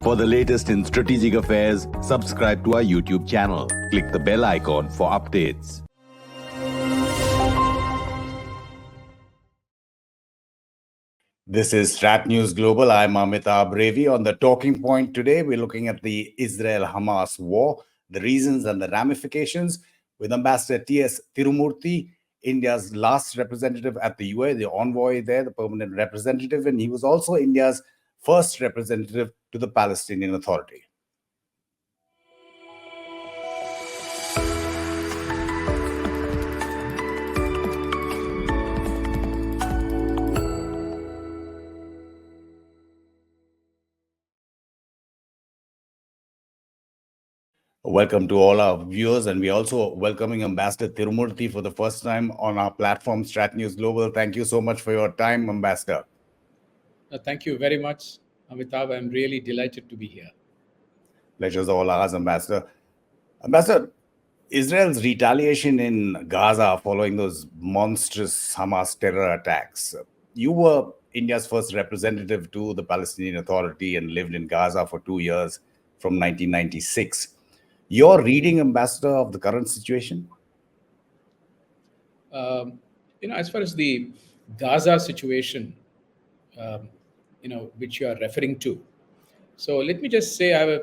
For the latest in strategic affairs, subscribe to our YouTube channel. Click the bell icon for updates. This is StratNews Global. I'm Amitabh. Revi. On the talking point today, we're looking at the Israel-Hamas War, the reasons and the ramifications, with Ambassador T.S. Tirumurti, India's last representative at the UAE, the envoy there, the permanent representative, and he was also India's first representative to the Palestinian Authority. Welcome to all our viewers, and we're also welcoming Ambassador Tirumurti for the first time on our platform, StratNews Global. Thank you so much for your time, Ambassador. Thank you very much, Amitabh. I'm really delighted to be here. Pleasure's all ours, Ambassador. Ambassador, Israel's retaliation in Gaza following those monstrous Hamas terror attacks. You were India's first representative to the Palestinian Authority and lived in Gaza for 2 years from 1996. Your reading, Ambassador, of the current situation? As far as the Gaza situation, which you are referring to. So let me just say,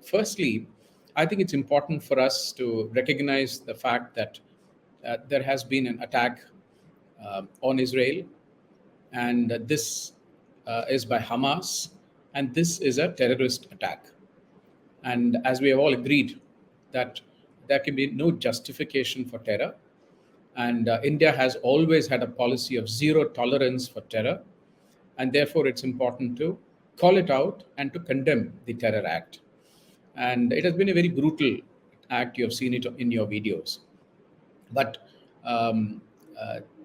firstly, I think it's important for us to recognize the fact that there has been an attack on Israel, and this is by Hamas, and this is a terrorist attack. And as we have all agreed that there can be no justification for terror, and India has always had a policy of zero tolerance for terror, and therefore it's important to call it out and to condemn the terror act. And it has been a very brutal act. You have seen it in your videos. But,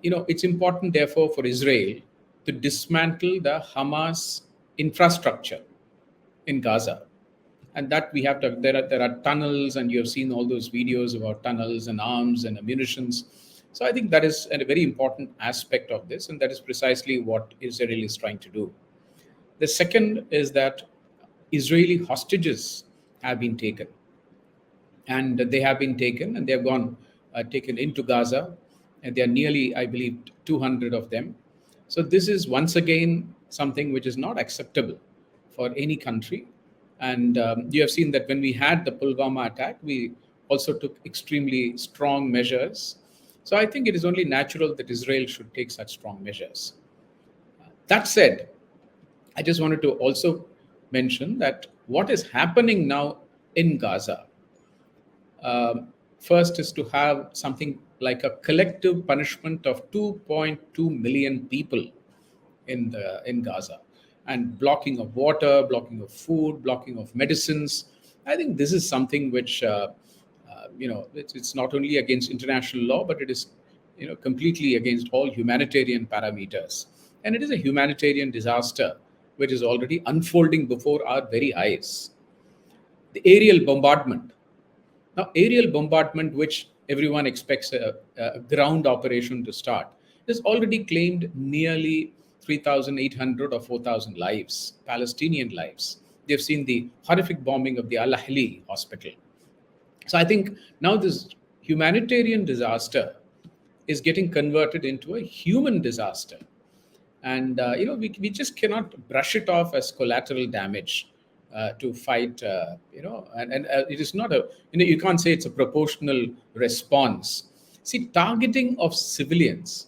it's important, therefore, for Israel to dismantle the Hamas infrastructure in Gaza. And that we have to, there are tunnels, and you have seen all those videos about tunnels and arms and ammunitions. So I think that is a very important aspect of this, and that is precisely what Israel is trying to do. The second is that Israeli hostages have been taken, and they have gone taken into Gaza, and there are nearly, I believe, 200 of them. So this is once again something which is not acceptable for any country. And you have seen that when we had the Pulwama attack, we also took extremely strong measures. So I think it is only natural that Israel should take such strong measures. That said, I just wanted to also mention that what is happening now in Gaza, first is to have something like a collective punishment of 2.2 million people in Gaza, and blocking of water, blocking of food, blocking of medicines. I think this is something which, it's not only against international law, but it is, completely against all humanitarian parameters. And it is a humanitarian disaster which is already unfolding before our very eyes. The aerial bombardment. Now, aerial bombardment, which everyone expects a ground operation to start, has already claimed nearly 3,800 or 4,000 lives, Palestinian lives. They've seen the horrific bombing of the Al-Ahli hospital. So I think now this humanitarian disaster is getting converted into a human disaster. And, we just cannot brush it off as collateral damage to fight, and it is not you can't say it's a proportional response. See, targeting of civilians,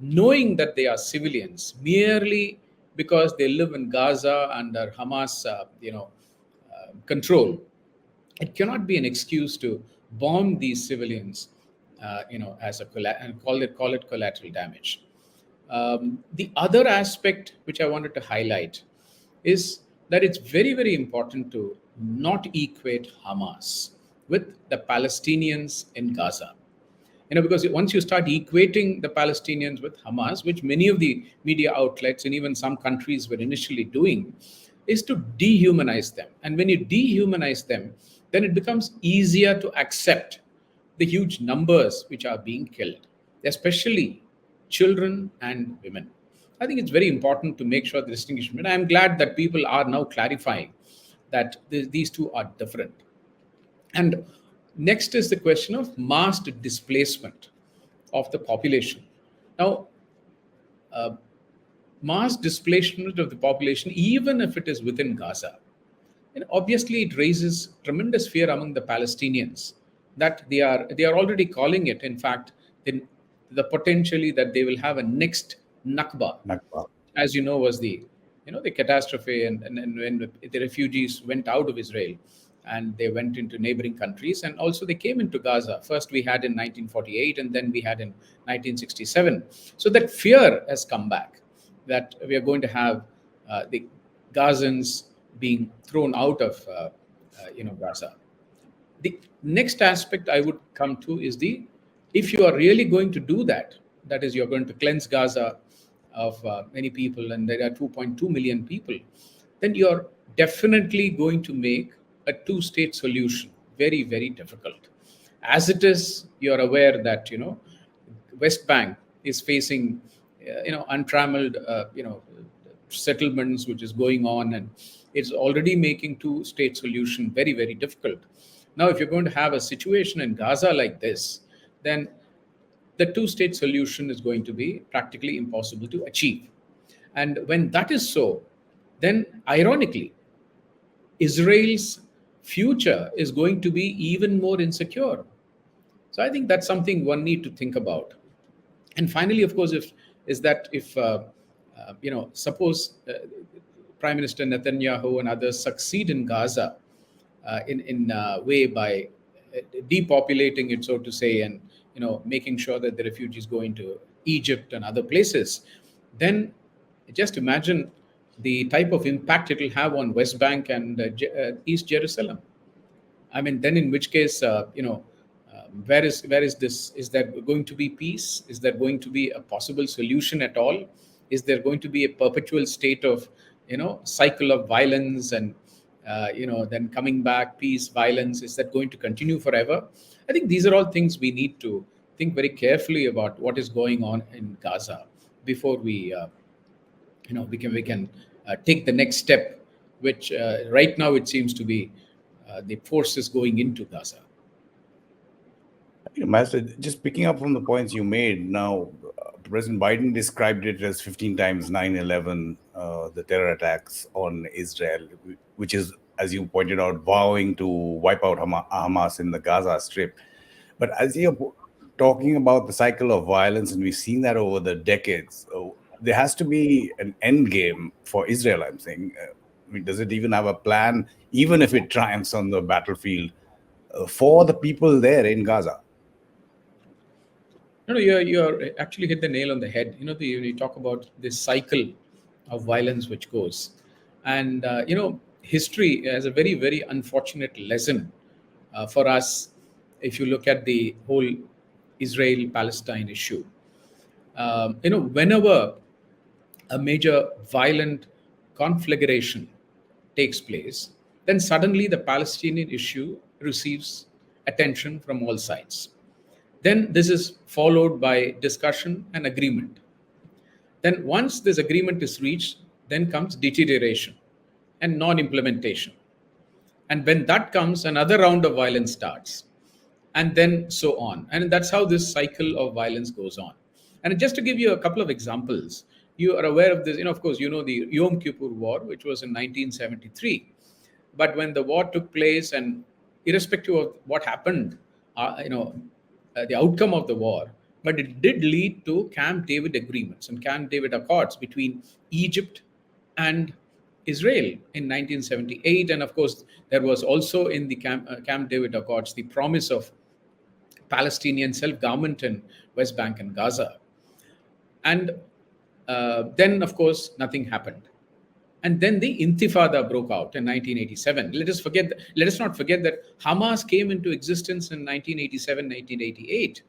knowing that they are civilians merely because they live in Gaza under Hamas, control, it cannot be an excuse to bomb these civilians, as and call it collateral damage. The other aspect which I wanted to highlight is that it's very, very important to not equate Hamas with the Palestinians in Gaza. Because once you start equating the Palestinians with Hamas, which many of the media outlets and even some countries were initially doing, is to dehumanize them. And when you dehumanize them, then it becomes easier to accept the huge numbers which are being killed, especially children and women. I think it's very important to make sure the distinction. I'm glad that people are now clarifying that these two are different. And next is the question of mass displacement of the population. Now, mass displacement of the population, even if it is within Gaza, and obviously it raises tremendous fear among the Palestinians that they are already calling it, in fact, the potentially that they will have a next Nakba, Nakba. as you know, was the catastrophe, and when the refugees went out of Israel and they went into neighboring countries, and also they came into Gaza. First we had in 1948, and then we had in 1967. So that fear has come back, that we are going to have the Gazans being thrown out of Gaza. The next aspect I would come to is if you are really going to do that, that is, you're going to cleanse Gaza of many people, and there are 2.2 million people, then you're definitely going to make a two-state solution very, very difficult. As it is, you're aware that West Bank is facing untrammeled settlements which is going on, and it's already making two-state solution very, very difficult. Now, if you're going to have a situation in Gaza like this, then the two-state solution is going to be practically impossible to achieve. And when that is so, then ironically, Israel's future is going to be even more insecure. So I think that's something one need to think about. And finally, of course, if suppose Prime Minister Netanyahu and others succeed in Gaza in a way by depopulating it, so to say, and making sure that the refugees go into Egypt and other places, then just imagine the type of impact it will have on West Bank and East Jerusalem. I mean, then in which case, where is this? Is there going to be peace? Is there going to be a possible solution at all? Is there going to be a perpetual state of, cycle of violence and, then coming back, peace, violence? Is that going to continue forever? I think these are all things we need to think very carefully about what is going on in Gaza before we can take the next step, which right now it seems to be the forces going into Gaza. Master, just picking up from the points you made now, President Biden described it as 15 times 9/11, the terror attacks on Israel, which is, as you pointed out, vowing to wipe out Hamas in the Gaza Strip. But as you're talking about the cycle of violence, and we've seen that over the decades, there has to be an end game for Israel, I'm saying. I mean, does it even have a plan, even if it triumphs on the battlefield, for the people there in Gaza? No, you're actually hit the nail on the head. When you talk about this cycle of violence which goes, and history has a very, very unfortunate lesson for us. If you look at the whole Israel-Palestine issue, whenever a major violent conflagration takes place, then suddenly the Palestinian issue receives attention from all sides. Then this is followed by discussion and agreement. Then once this agreement is reached, then comes deterioration and non-implementation. And when that comes, another round of violence starts, and then so on. And that's how this cycle of violence goes on. And just to give you a couple of examples, you are aware of this, of course, the Yom Kippur War, which was in 1973. But when the war took place, and irrespective of what happened, the outcome of the war, but it did lead to Camp David agreements and Camp David Accords between Egypt and Israel in 1978. And of course, there was also in the Camp David Accords the promise of Palestinian self-government in West Bank and Gaza. And then, of course, nothing happened. And then the Intifada broke out in 1987. Let us not forget that Hamas came into existence in 1987, 1988,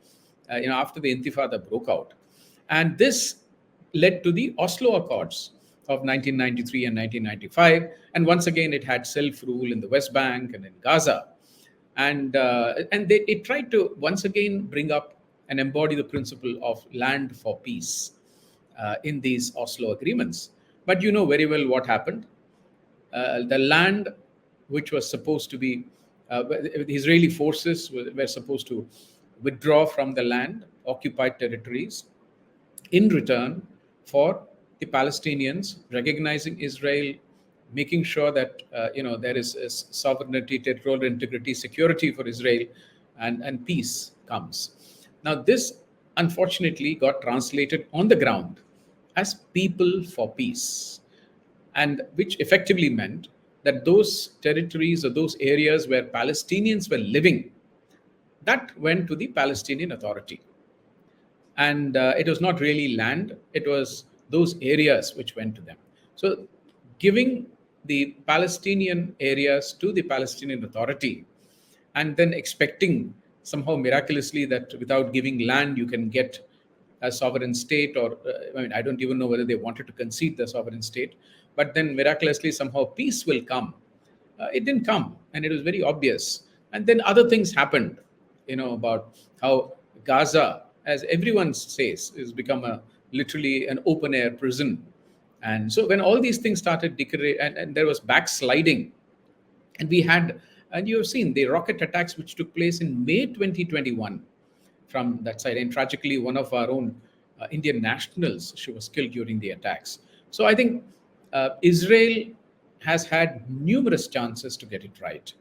after the Intifada broke out. And this led to the Oslo Accords of 1993 and 1995. And once again, it had self-rule in the West Bank and in Gaza. And it tried to once again bring up and embody the principle of land for peace. in these Oslo agreements. But you know very well what happened. The land which was supposed to be, the Israeli forces were supposed to withdraw from the land, occupied territories, in return for the Palestinians recognizing Israel, making sure that there is sovereignty, territorial integrity, security for Israel, and peace comes. Now, this unfortunately got translated on the ground as people for peace, and which effectively meant that those territories or those areas where Palestinians were living, that went to the Palestinian Authority. And it was not really land, it was those areas which went to them. So giving the Palestinian areas to the Palestinian Authority, and then expecting somehow miraculously that without giving land you can get a sovereign state, or I don't even know whether they wanted to concede the sovereign state, but then miraculously somehow peace will come. It didn't come, and it was very obvious. And then other things happened, about how Gaza, as everyone says, has become literally an open air prison. And so when all these things started deteriorating, and there was backsliding, and you have seen the rocket attacks which took place in May 2021 from that side. And tragically, one of our own Indian nationals, she was killed during the attacks. So I think Israel has had numerous chances to get it right.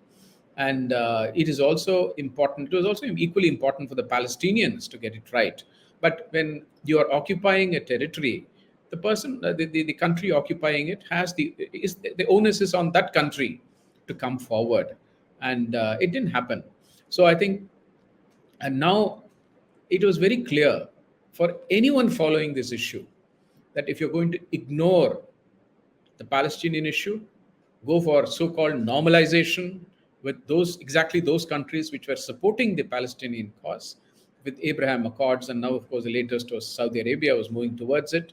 And it is also important. It was also equally important for the Palestinians to get it right. But when you are occupying a territory, the person, the country occupying it has the onus is on that country to come forward, and it didn't happen. So I think, and now it was very clear for anyone following this issue that if you're going to ignore the Palestinian issue, go for so-called normalization with exactly those countries which were supporting the Palestinian cause, with Abraham Accords, and now, of course, the latest was Saudi Arabia was moving towards it.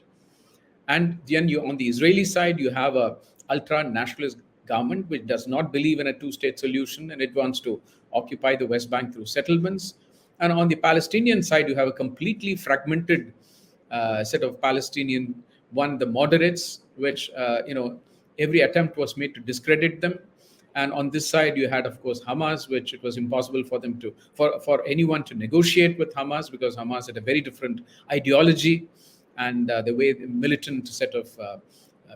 And then on the Israeli side, you have a ultra-nationalist government which does not believe in a two-state solution, and it wants to occupy the West Bank through settlements. And on the Palestinian side, you have a completely fragmented set of Palestinian, the moderates, which, every attempt was made to discredit them. And on this side, you had, of course, Hamas, which it was impossible for them for anyone to negotiate with Hamas, because Hamas had a very different ideology and the way the militant set of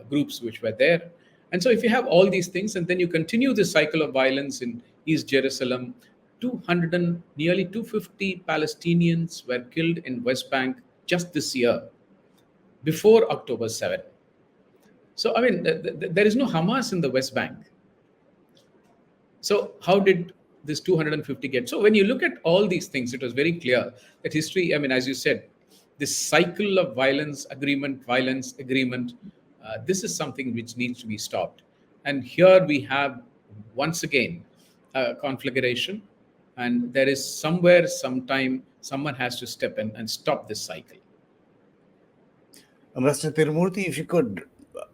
groups which were there. And so if you have all these things, and then you continue this cycle of violence in East Jerusalem, nearly 250 Palestinians were killed in West Bank just this year, before October 7. So, there is no Hamas in the West Bank. So how did this 250 get? So when you look at all these things, it was very clear that history, as you said, this cycle of violence, agreement, this is something which needs to be stopped. And here we have, once again, a conflagration, and there is somewhere, sometime, someone has to step in and stop this cycle. Mr. Tirumurti, if you could,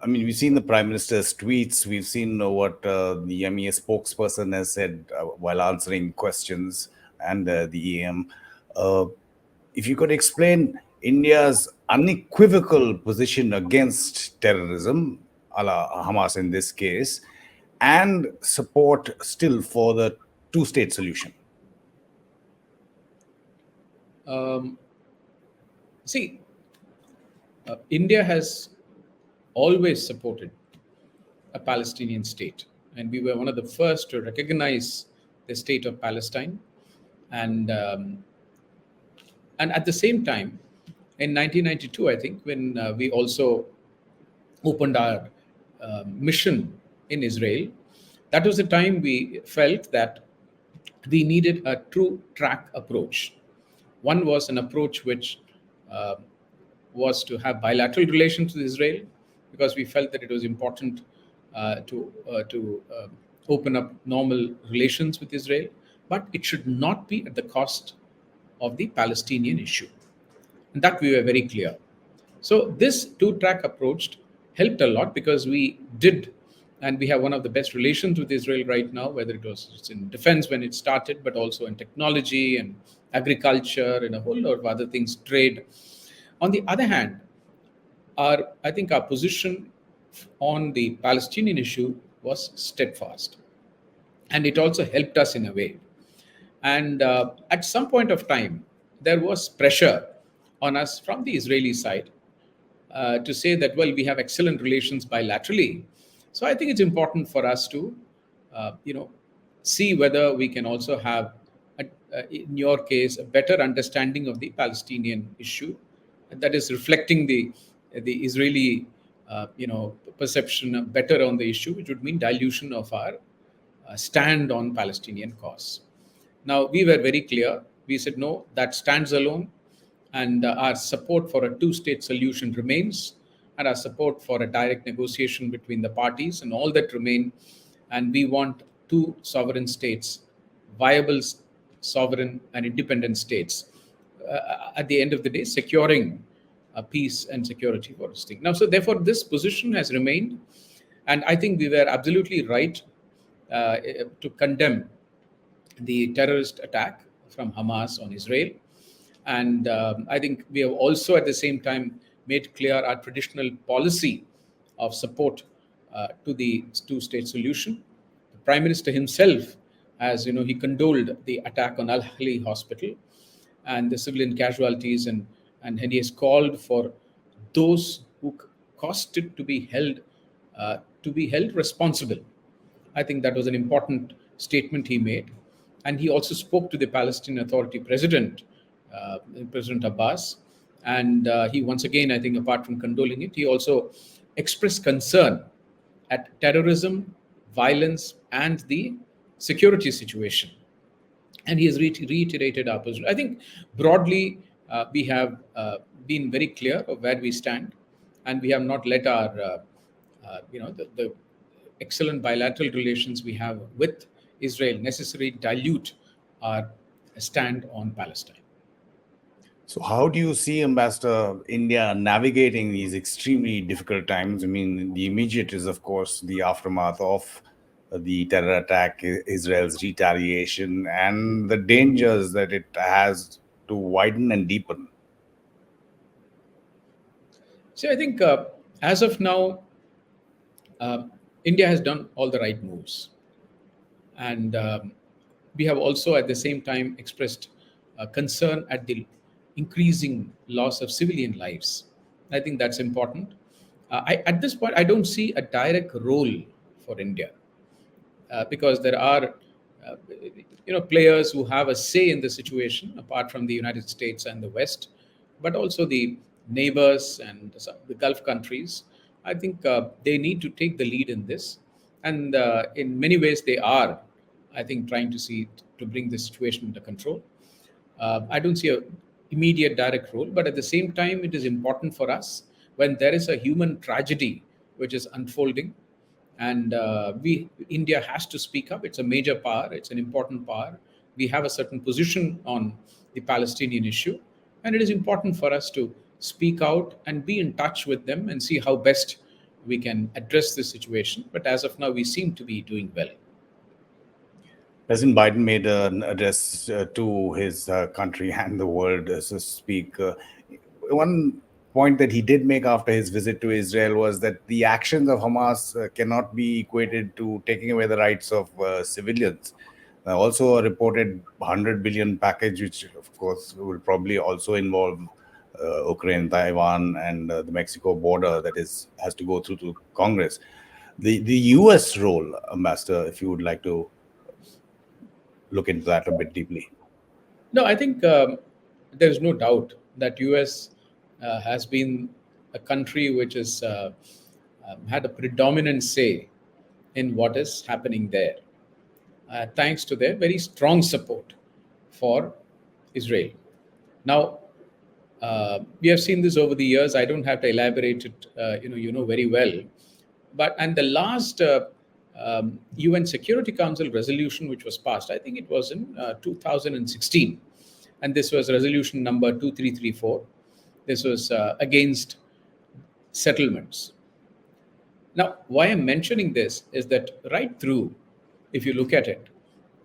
we've seen the Prime Minister's tweets. We've seen what the MEA spokesperson has said while answering questions, and the EM. If you could explain India's unequivocal position against terrorism, a la Hamas in this case, and support still for the two-state solution. India has always supported a Palestinian state, and we were one of the first to recognize the state of Palestine. And at the same time, in 1992, I think, when we also opened our mission in Israel, that was the time we felt that we needed a true track approach. One was an approach which was to have bilateral relations with Israel, because we felt that it was important to open up normal relations with Israel, but it should not be at the cost of the Palestinian issue. And that we were very clear. So this two-track approach helped a lot, because we did, and we have one of the best relations with Israel right now, whether it's in defense when it started, but also in technology and agriculture and a whole lot of other things, trade. On the other hand, I think our position on the Palestinian issue was steadfast, and it also helped us in a way. And at some point of time, there was pressure on us from the Israeli side to say that, well, we have excellent relations bilaterally. So I think it's important for us to, see whether we can also have, in your case, a better understanding of the Palestinian issue that is reflecting the Israeli, perception better on the issue, which would mean dilution of our stand on Palestinian cause. Now, we were very clear. We said, no, that stands alone. And our support for a two-state solution remains, and our support for a direct negotiation between the parties and all that remain. And we want two sovereign states, viable sovereign and independent states, at the end of the day, securing peace and security for this thing. Now, so therefore, this position has remained. And I think we were absolutely right to condemn the terrorist attack from Hamas on Israel. And I think we have also at the same time made clear our traditional policy of support to the two-state solution. The Prime Minister himself, as you know, he condoled the attack on Al-Ahli Hospital and the civilian casualties, and he has called for those who caused it to be held responsible. I think that was an important statement he made. And he also spoke to the Palestinian Authority President, President Abbas. And he, once again, I think apart from condoling it, he also expressed concern at terrorism, violence, and the security situation. And he has reiterated our position. I think broadly, we have been very clear of where we stand, and we have not let our, the excellent bilateral relations we have with Israel necessarily dilute our stand on Palestine. So how do you see, Ambassador, India navigating these extremely difficult times? I mean, the immediate is, of course, the aftermath of the terror attack, Israel's retaliation, and the dangers that it has to widen and deepen. So I think as of now, India has done all the right moves. And we have also at the same time expressed concern at the increasing loss of civilian lives. I think that's important. At this point, I don't see a direct role for India because there are players who have a say in the situation apart from the United States and the West, but also the neighbors and the Gulf countries. I think they need to take the lead in this. And in many ways, they are, I think, trying to bring the situation under control. I don't see an immediate direct role, but at the same time, it is important for us when there is a human tragedy which is unfolding, and India has to speak up. It's a major power. It's an important power. We have a certain position on the Palestinian issue, and it is important for us to speak out and be in touch with them and see how best we can address this situation. But as of now, we seem to be doing well. President Biden made an address to his country and the world, so to speak. One point that he did make after his visit to Israel was that the actions of Hamas cannot be equated to taking away the rights of civilians. Also a reported 100 billion package, which of course will probably also involve Ukraine, Taiwan, and the Mexico border that has to go through to Congress. The U.S. role, Ambassador, if you would like to look into that a bit deeply. No, I think there is no doubt that U.S. Has been a country which has had a predominant say in what is happening there, thanks to their very strong support for Israel. Now, we have seen this over the years. I don't have to elaborate it. You know very well. And the last UN Security Council resolution, which was passed, I think it was in 2016, and this was resolution number 2334. This was against settlements. Now, why I'm mentioning this is that right through, if you look at it,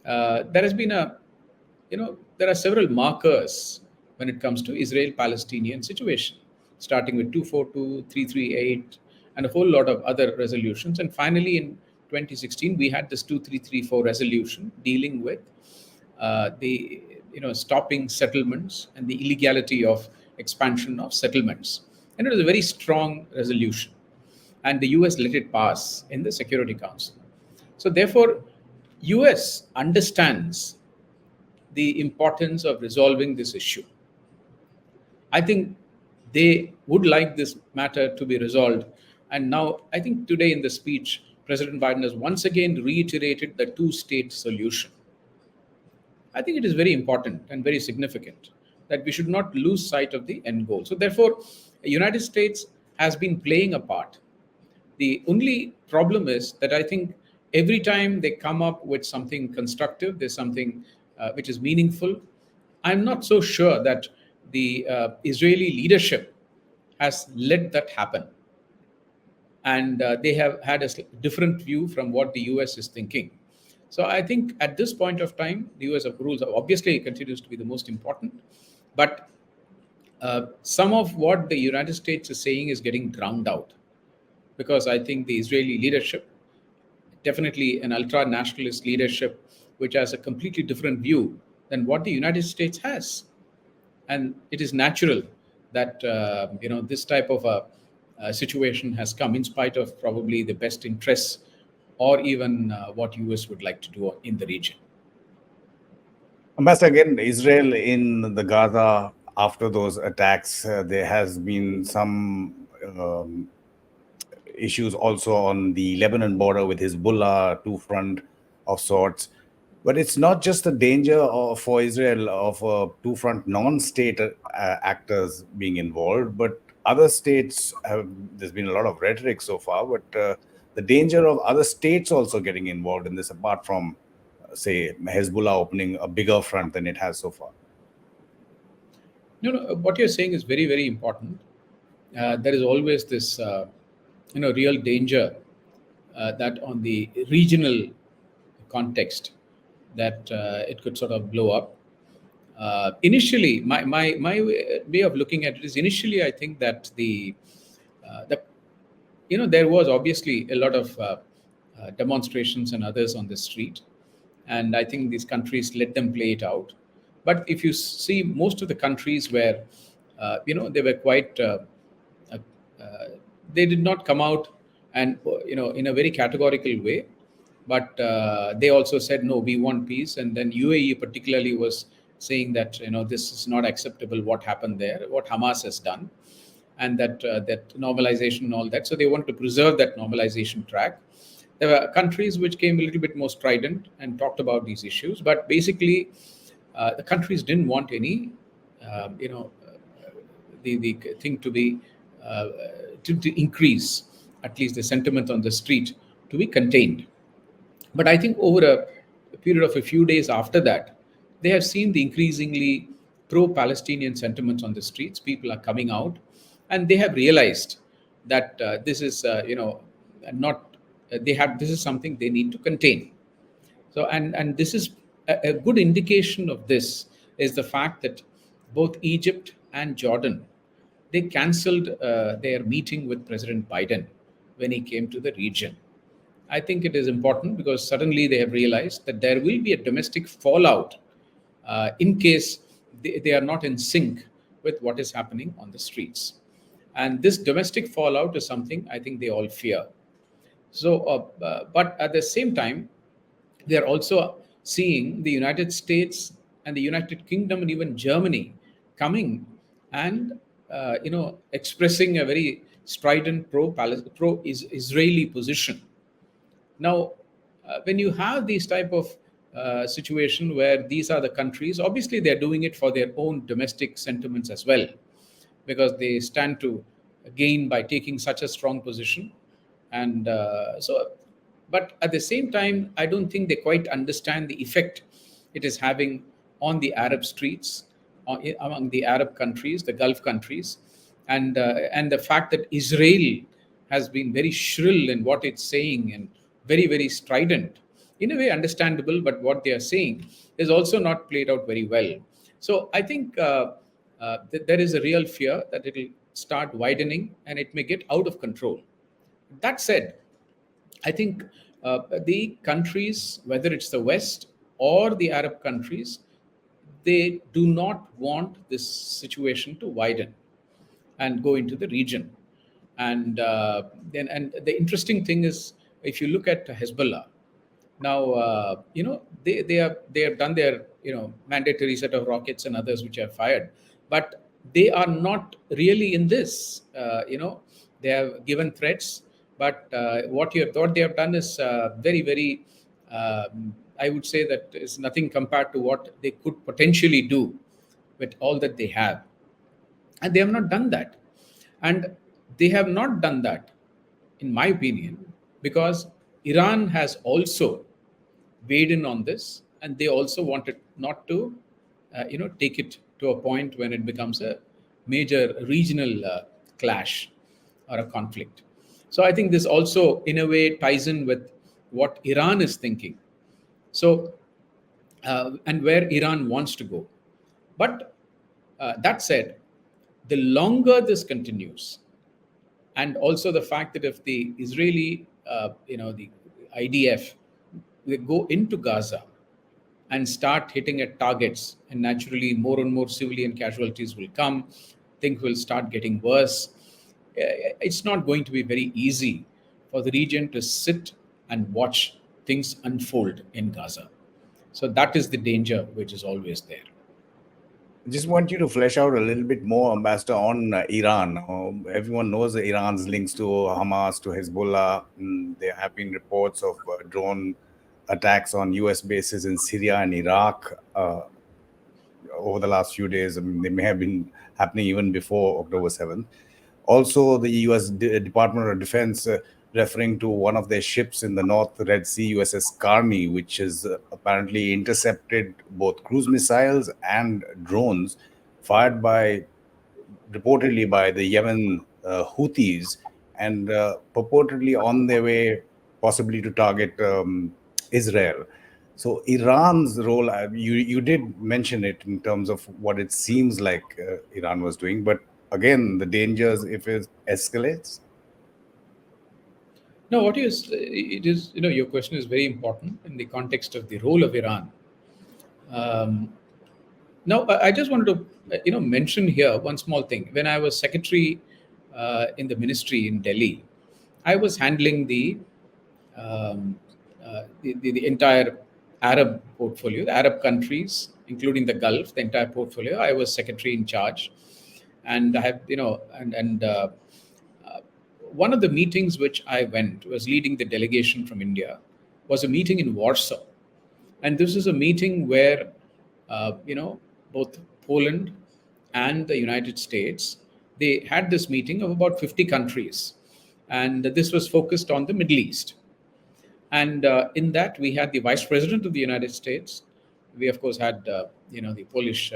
there has been there are several markers when it comes to Israel-Palestinian situation. starting with 242, 338, and a whole lot of other resolutions. And finally, in 2016, we had this 2334 resolution dealing with the stopping settlements and the illegality of expansion of settlements. And it was a very strong resolution. And the US let it pass in the Security Council. So therefore, US understands the importance of resolving this issue. I think they would like this matter to be resolved. And now, I think today in the speech, President Biden has once again reiterated the two-state solution. I think it is very important and very significant that we should not lose sight of the end goal. So therefore, the United States has been playing a part. The only problem is that I think every time they come up with something constructive, there's something which is meaningful, I'm not so sure that the Israeli leadership has let that happen. And they have had a different view from what the US is thinking. So I think at this point of time, the US rules obviously continues to be the most important. But some of what the United States is saying is getting drowned out. Because I think the Israeli leadership, definitely an ultra-nationalist leadership, which has a completely different view than what the United States has. And it is natural that this type of a situation has come in spite of probably the best interests or even what US would like to do in the region. Ambassador, again, Israel in the Gaza, after those attacks, there has been some issues also on the Lebanon border with Hezbollah, two-front of sorts. But it's not just the danger for Israel of two-front non-state actors being involved, but other states there's been a lot of rhetoric so far, but the danger of other states also getting involved in this, apart from, say, Hezbollah opening a bigger front than it has so far. No, what you're saying is very, very important. There is always this, real danger that on the regional context, that it could sort of blow up. Initially, my way of looking at it is initially I think that there was obviously a lot of demonstrations and others on the street, and I think these countries let them play it out. But if you see most of the countries where they were quite they did not come out and in a very categorical way. But they also said, no, we want peace. And then UAE particularly was saying that, this is not acceptable, what happened there, what Hamas has done, and that normalization and all that. So they want to preserve that normalization track. There were countries which came a little bit more strident and talked about these issues. But basically, the countries didn't want any, the thing to be, to increase, at least the sentiment on the street to be contained. But I think over a period of a few days after that, they have seen the increasingly pro-Palestinian sentiments on the streets. People are coming out, and they have realized that this is, not. This is something they need to contain. So, and this is a good indication of this is the fact that both Egypt and Jordan, they cancelled their meeting with President Biden when he came to the region. I think it is important because suddenly they have realized that there will be a domestic fallout in case they are not in sync with what is happening on the streets. And this domestic fallout is something I think they all fear. So, but at the same time, they are also seeing the United States and the United Kingdom and even Germany coming and expressing a very strident pro-Israeli position. Now, when you have these type of situation where these are the countries, obviously they're doing it for their own domestic sentiments as well, because they stand to gain by taking such a strong position. And but at the same time, I don't think they quite understand the effect it is having on the Arab streets, among the Arab countries, the Gulf countries, and the fact that Israel has been very shrill in what it's saying and very, very strident, in a way understandable, but what they are saying is also not played out very well. So I think there is a real fear that it will start widening and it may get out of control. That said, I think the countries, whether it's the West or the Arab countries, they do not want this situation to widen and go into the region. And the interesting thing is, if you look at Hezbollah, now they have done their mandatory set of rockets and others which are fired, but they are not really in this. They have given threats, but what they have done is very, I would say that is nothing compared to what they could potentially do with all that they have. And they have not done that. And they have not done that, in my opinion, because Iran has also weighed in on this, and they also wanted not to, take it to a point when it becomes a major regional clash or a conflict. So I think this also, in a way, ties in with what Iran is thinking. So, and where Iran wants to go. But that said, the longer this continues, and also the fact that if the Israeli, the IDF, they go into Gaza and start hitting at targets, and naturally more and more civilian casualties will come, things will start getting worse. It's not going to be very easy for the region to sit and watch things unfold in Gaza. So that is the danger which is always there. I just want you to flesh out a little bit more, Ambassador, on Iran. Everyone knows Iran's links to Hamas, to Hezbollah. There have been reports of drone attacks on US bases in Syria and Iraq over the last few days. I mean, they may have been happening even before October 7th. Also, the US Department of Defense referring to one of their ships in the North Red Sea, USS Carney, which has apparently intercepted both cruise missiles and drones fired reportedly by the Yemen Houthis, and purportedly on their way possibly to target Israel. So Iran's role, you did mention it in terms of what it seems like Iran was doing, but again, the dangers if it escalates. No, it is, your question is very important in the context of the role of Iran. Now, I just wanted to, mention here one small thing. When I was secretary in the ministry in Delhi, I was handling the entire Arab portfolio, the Arab countries, including the Gulf, the entire portfolio. I was secretary in charge, and I have, one of the meetings which I went was leading the delegation from India was a meeting in Warsaw. And this is a meeting where, both Poland and the United States, they had this meeting of about 50 countries. And this was focused on the Middle East. And in that, we had the Vice President of the United States. We, of course, had, the Polish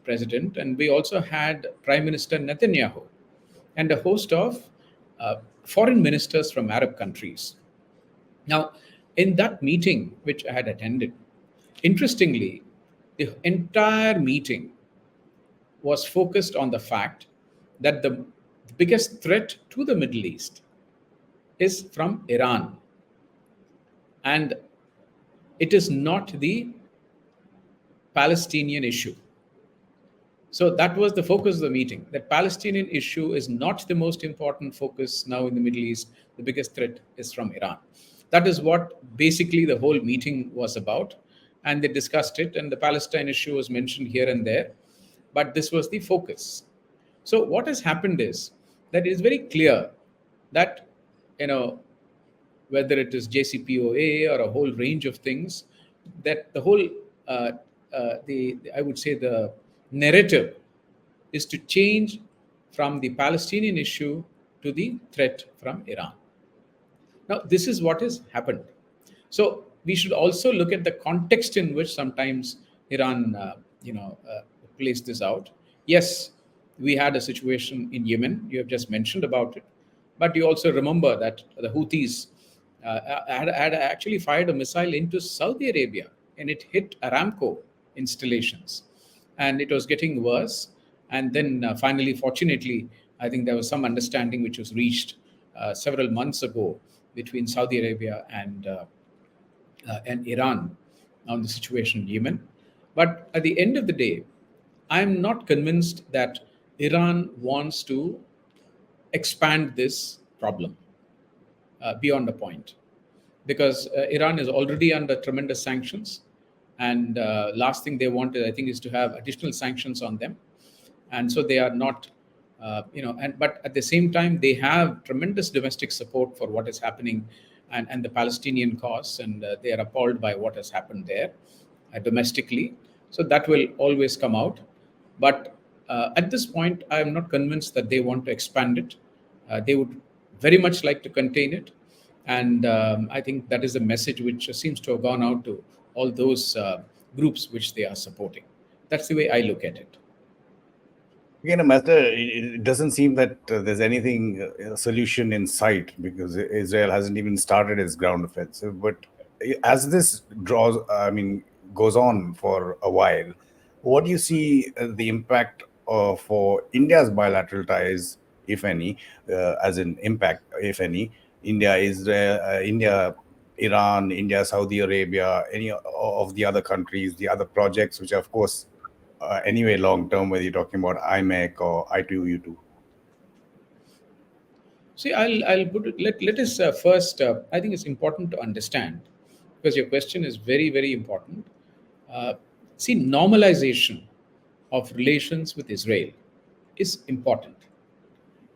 President. And we also had Prime Minister Netanyahu and a host of foreign ministers from Arab countries. Now, in that meeting, which I had attended, interestingly, the entire meeting was focused on the fact that the biggest threat to the Middle East is from Iran. And it is not the Palestinian issue. So that was the focus of the meeting. The Palestinian issue is not the most important focus now in the Middle East. The biggest threat is from Iran. That is what basically the whole meeting was about. And they discussed it, and the Palestine issue was mentioned here and there. But this was the focus. So what has happened is that it is very clear that, whether it is JCPOA or a whole range of things, that the whole, I would say the narrative is to change from the Palestinian issue to the threat from Iran. Now, this is what has happened. So we should also look at the context in which sometimes Iran, placed this out. Yes, we had a situation in Yemen. You have just mentioned about it. But you also remember that the Houthis had actually fired a missile into Saudi Arabia, and it hit Aramco installations. And it was getting worse. And then finally, fortunately, I think there was some understanding which was reached several months ago between Saudi Arabia and Iran on the situation in Yemen. But at the end of the day, I'm not convinced that Iran wants to expand this problem beyond a point, because Iran is already under tremendous sanctions, and last thing they wanted, I think, is to have additional sanctions on them, and so they are not, and but at the same time they have tremendous domestic support for what is happening, and the Palestinian cause, and they are appalled by what has happened there domestically. So that will always come out, but at this point, I am not convinced that they want to expand it. They would very much like to contain it. And I think that is a message which seems to have gone out to all those groups which they are supporting. That's the way I look at it. Again, Master, it doesn't seem that there's anything solution in sight, because Israel hasn't even started its ground offensive. But as this goes on for a while, what do you see the impact for India's bilateral ties, if any, as in impact, if any, India, Israel, India, Iran, India, Saudi Arabia, any of the other countries, the other projects, which are, of course, anyway long term, whether you're talking about IMEC or I2U2? See, I'll put it, let us first, I think it's important to understand, because your question is very, very important. Uh, See, normalization of relations with Israel is important.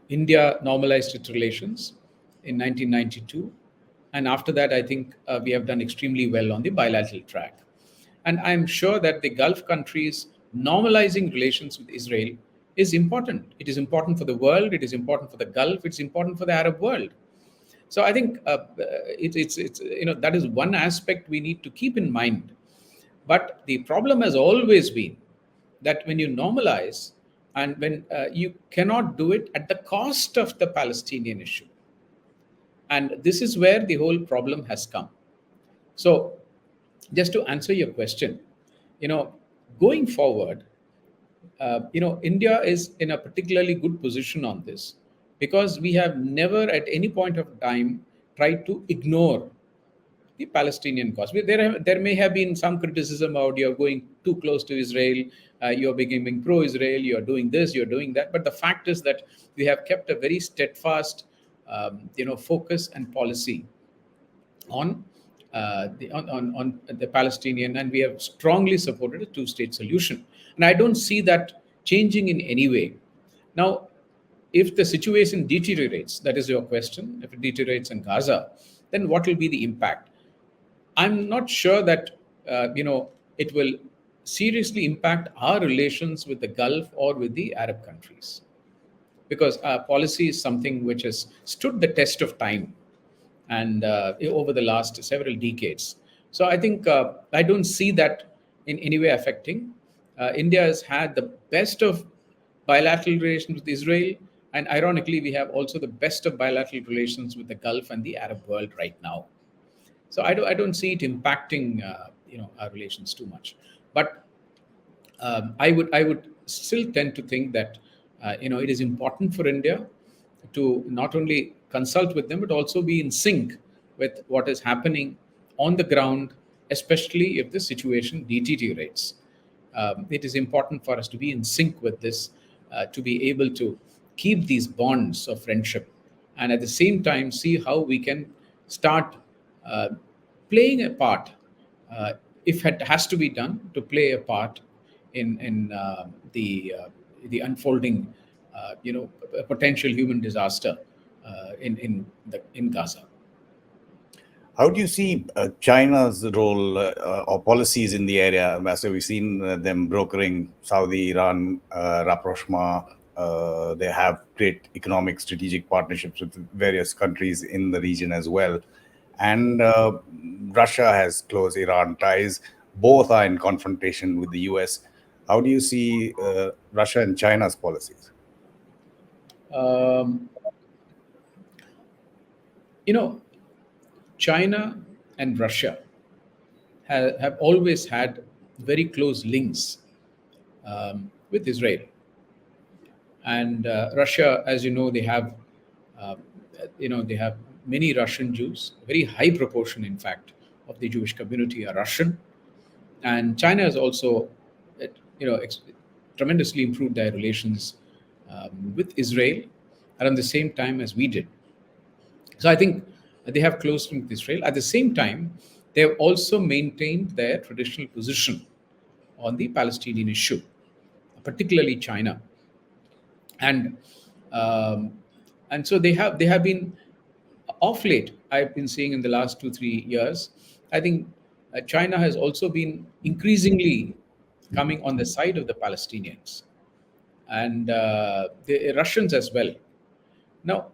India normalized its relations in 1992. And after that, I think we have done extremely well on the bilateral track. And I'm sure that the Gulf countries normalizing relations with Israel is important. It is important for the world, it is important for the Gulf, it's important for the Arab world. So I think it's that is one aspect we need to keep in mind. But the problem has always been that when you normalize, and when you cannot do it at the cost of the Palestinian issue. And this is where the whole problem has come. So, just to answer your question, you know, going forward, India is in a particularly good position on this, because we have never at any point of time tried to ignore the Palestinian cause. There may have been some criticism about you're going too close to Israel, you're becoming pro-Israel, you're doing this, you're doing that. But the fact is that we have kept a very steadfast, focus and policy on on the Palestinian, and we have strongly supported a two-state solution. And I don't see that changing in any way. Now, if the situation deteriorates, that is your question, if it deteriorates in Gaza, then what will be the impact? I'm not sure that it will seriously impact our relations with the Gulf or with the Arab countries, because our policy is something which has stood the test of time and over the last several decades. So I think I don't see that in any way affecting. India has had the best of bilateral relations with Israel, and ironically, we have also the best of bilateral relations with the Gulf and the Arab world right now. So I don't see it impacting our relations too much. But I would still tend to think that it is important for India to not only consult with them but also be in sync with what is happening on the ground, especially if the situation deteriorates. It is important for us to be in sync with this, to be able to keep these bonds of friendship, and at the same time see how we can start uh, playing a part, if it has to be done, to play a part in the unfolding, potential human disaster in Gaza. How do you see China's role or policies in the area? So we've seen them brokering Saudi-Iran rapprochement. They have great economic strategic partnerships with various countries in the region as well. And Russia has close Iran ties. Both are in confrontation with the US. How do you see Russia and China's policies? Um, China and Russia have always had very close links with Israel. And Russia, as you know, uh, they have many Russian Jews. A very high proportion, in fact, of the Jewish community are Russian. And China has also, uh, you know, tremendously improved their relations with Israel around the same time as we did. So I think they have close links with Israel. At the same time, they have also maintained their traditional position on the Palestinian issue, particularly China, and um, so they have been off late. I've been seeing in the last 2 3 years. I think China has also been increasingly coming on the side of the Palestinians and the Russians as well. Now,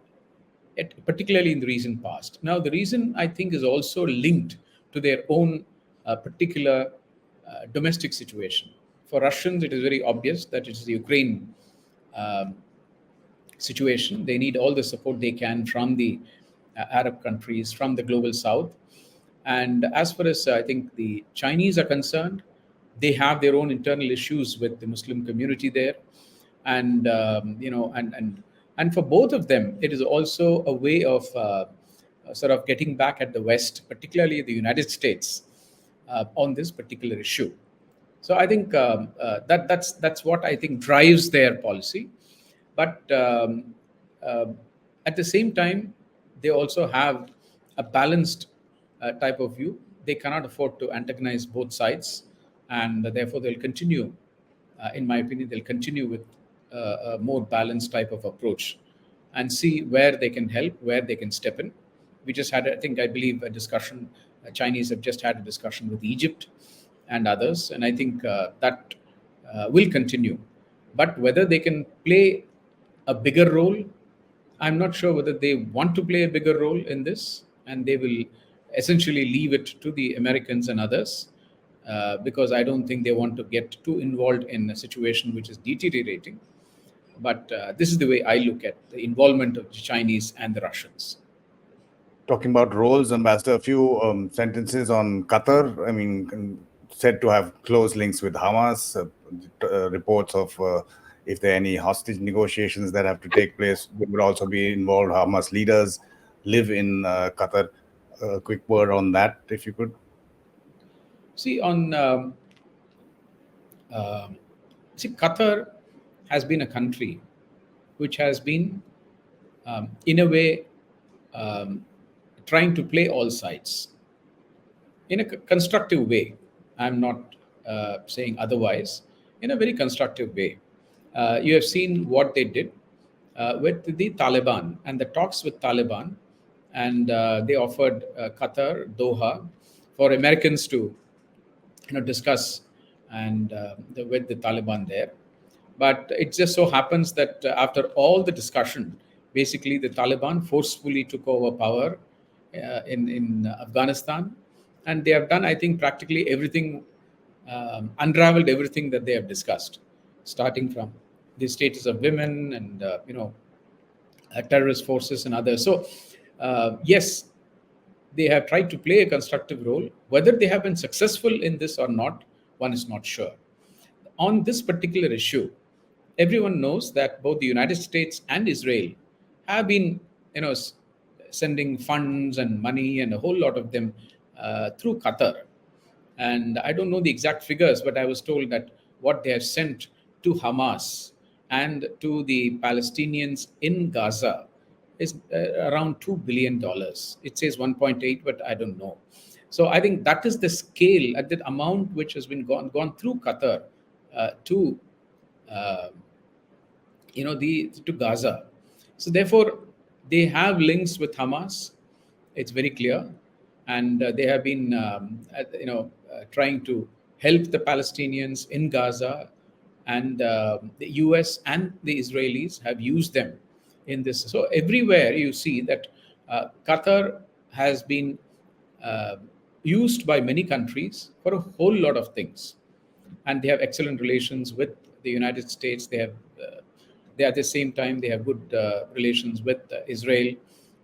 particularly in the recent past. Now, the reason I think is also linked to their own particular domestic situation. For Russians, it is very obvious that it is the Ukraine um, situation. They need all the support they can from the Arab countries, from the global south. And as far as I think the Chinese are concerned, they have their own internal issues with the Muslim community there, and and for both of them, it is also a way of sort of getting back at the West, particularly the United States, on this particular issue. So I think that's what I think drives their policy. But uh, at the same time, they also have a balanced type of view. They cannot afford to antagonize both sides, and therefore they'll continue. In my opinion, they'll continue with a more balanced type of approach, and see where they can help, where they can step in. We just had, I believe, a discussion. Chinese have just had a discussion with Egypt and others, and I think that will continue. But whether they can play a bigger role, I'm not sure whether they want to play a bigger role in this, and they will essentially leave it to the Americans and others, because I don't think they want to get too involved in a situation which is deteriorating. But this is the way I look at the involvement of the Chinese and the Russians. Talking about roles, Ambassador, a few sentences on Qatar. I mean, said to have close links with Hamas. Reports of if there are any hostage negotiations that have to take place, they would also be involved. Hamas leaders live in Qatar. Quick word on that, if you could. See, Qatar has been a country which has been, in a way, um, trying to play all sides in a constructive way. I'm not saying otherwise. In a very constructive way. You have seen what they did with the Taliban and the talks with Taliban, and they offered Qatar, Doha, for Americans to discuss and with the Taliban there. But it just so happens that after all the discussion, basically the Taliban forcefully took over power in Afghanistan, and they have done, I think, practically everything, unraveled everything that they have discussed, starting from the status of women and terrorist forces and others. So yes, they have tried to play a constructive role. Whether they have been successful in this or not, one is not sure. On this particular issue, everyone knows that both the United States and Israel have been, sending funds and money and a whole lot of them through Qatar. And I don't know the exact figures, but I was told that what they have sent to Hamas and to the Palestinians in Gaza is around $2 billion. It says 1.8, but I don't know. So I think that is the scale, at that amount which has been gone through Qatar to to Gaza. So therefore, they have links with Hamas. It's very clear, and they have been trying to help the Palestinians in Gaza, and the US and the Israelis have used them in this. So everywhere you see that Qatar has been used by many countries for a whole lot of things, and they have excellent relations with the United States. They at the same time they have good relations with Israel,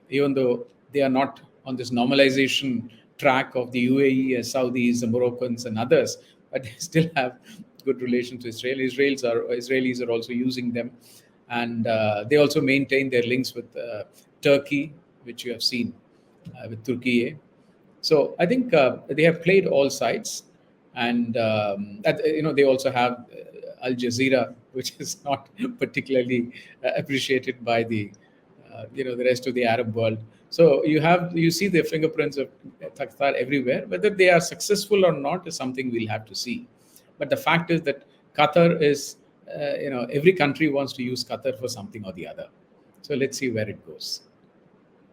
even though they are not on this normalization track of the UAE, Saudis, the Moroccans, and others, but they still have good relations to Israel. Israelis are also using them, And they also maintain their links with Turkey, which you have seen with Turkey. So I think they have played all sides, and they also have Al Jazeera, which is not particularly appreciated by the rest of the Arab world. So you see the fingerprints of Qatar everywhere. Whether they are successful or not is something we'll have to see. But the fact is that Qatar is, every country wants to use Qatar for something or the other. So let's see where it goes.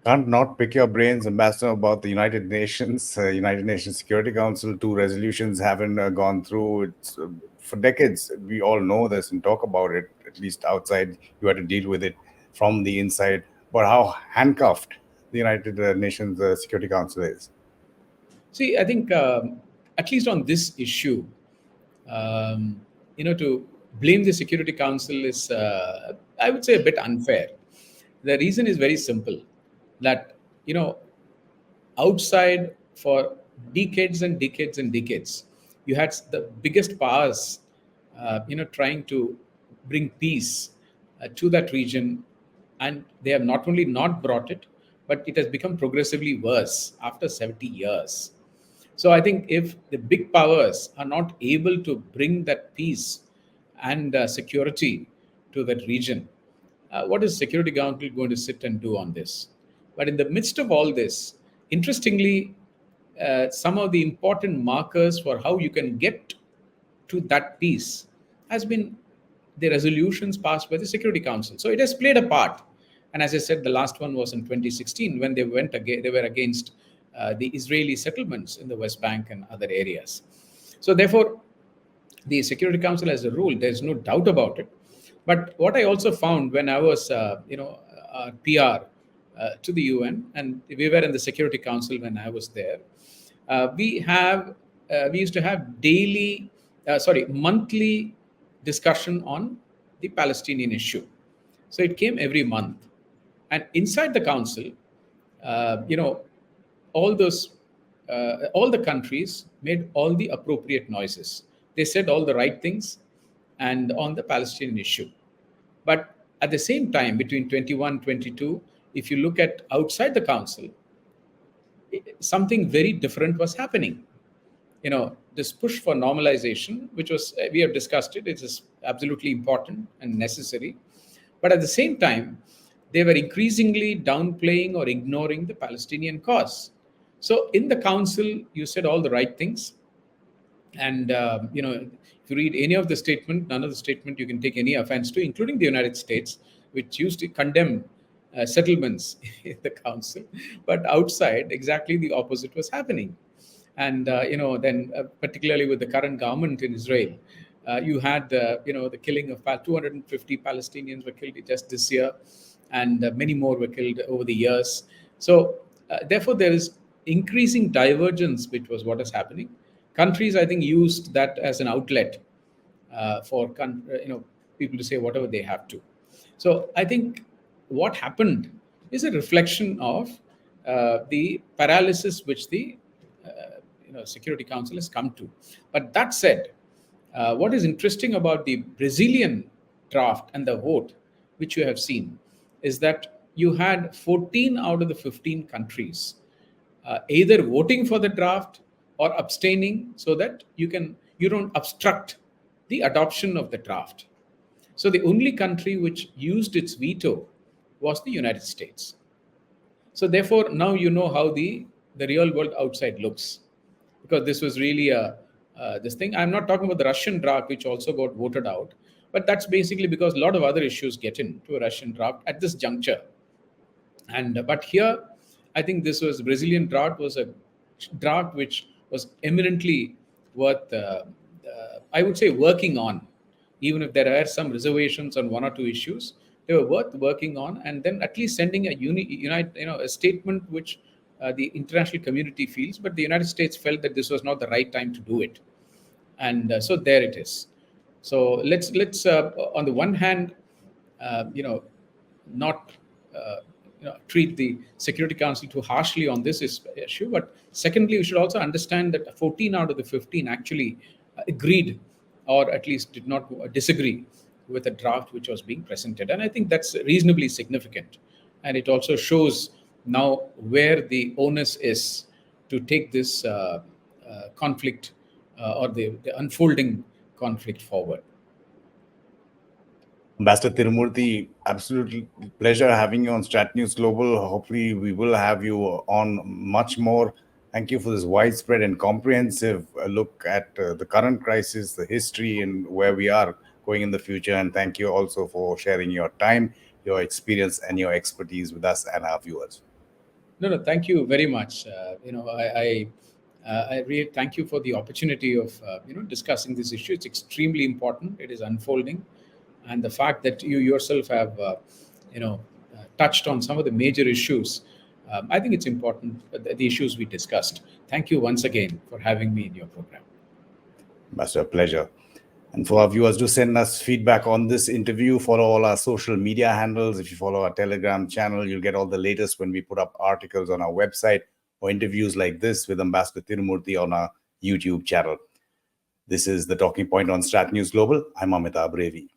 Can't not pick your brains, Ambassador, about the United Nations. United Nations Security Council, 2 resolutions haven't gone through. It's for decades. We all know this and talk about it. At least outside, you had to deal with it from the inside. But how handcuffed the United Nations Security Council is. See, I think at least on this issue, to blame the Security Council is, I would say, a bit unfair. The reason is very simple. That outside for decades and decades and decades, you had the biggest powers trying to bring peace to that region, and they have not only not brought it, but it has become progressively worse after 70 years. So I think if the big powers are not able to bring that peace and security to that region, what is Security Council going to sit and do on this? But in the midst of all this, interestingly, some of the important markers for how you can get to that peace has been the resolutions passed by the Security Council. So it has played a part. And as I said, the last one was in 2016 when they were against the Israeli settlements in the West Bank and other areas. So therefore, the Security Council has a role. There's no doubt about it. But what I also found when I was, PR to the UN, and we were in the Security Council when I was there, we used to have monthly discussion on the Palestinian issue. So it came every month, and inside the council, all the countries made all the appropriate noises. They said all the right things, and on the Palestinian issue. But at the same time, between 21, 22. If you look at outside the council, something very different was happening. This push for normalization, which was, we have discussed it, it is absolutely important and necessary. But at the same time, they were increasingly downplaying or ignoring the Palestinian cause. So in the council, you said all the right things. And, if you read any of the statement, none of the statement you can take any offense to, including the United States, which used to condemn settlements in the council, but outside exactly the opposite was happening. And then particularly with the current government in Israel, you had the killing of 250 Palestinians were killed just this year, and many more were killed over the years. So therefore there is increasing divergence, which was what is happening. Countries, I think, used that as an outlet for people to say whatever they have to. So I think what happened is a reflection of the paralysis which the Security Council has come to. But that said, what is interesting about the Brazilian draft and the vote, which you have seen, is that you had 14 out of the 15 countries either voting for the draft or abstaining, so that you don't obstruct the adoption of the draft. So the only country which used its veto was the United States. So therefore, now you know how the real world outside looks, because this was really this thing. I'm not talking about the Russian draft, which also got voted out, but that's basically because a lot of other issues get into a Russian draft at this juncture. But here, I think this was Brazilian draft was a draft which was eminently worth, I would say, working on. Even if there are some reservations on one or two issues, they were worth working on, and then at least sending a statement which the international community feels. But the United States felt that this was not the right time to do it, and so there it is. So let's on the one hand, not treat the Security Council too harshly on this issue, but secondly, we should also understand that 14 out of the 15 actually agreed, or at least did not disagree with a draft which was being presented. And I think that's reasonably significant. And it also shows now where the onus is to take this conflict or the unfolding conflict forward. Ambassador Tirumurti, absolutely pleasure having you on StratNews Global. Hopefully, we will have you on much more. Thank you for this widespread and comprehensive look at the current crisis, the history, and where we are going in the future. And thank you also for sharing your time, your experience, and your expertise with us and our viewers. No, thank you very much. I really thank you for the opportunity of discussing this issue. It's extremely important. It is unfolding, and the fact that you yourself have touched on some of the major issues. I think it's important, the issues we discussed. Thank you once again for having me in your program. Ambassador, pleasure. And for our viewers, do send us feedback on this interview. Follow all our social media handles. If you follow our Telegram channel, you'll get all the latest when we put up articles on our website or interviews like this with Ambassador Tirumurti on our YouTube channel. This is The Talking Point on StratNews Global. I'm Amitabh Revi.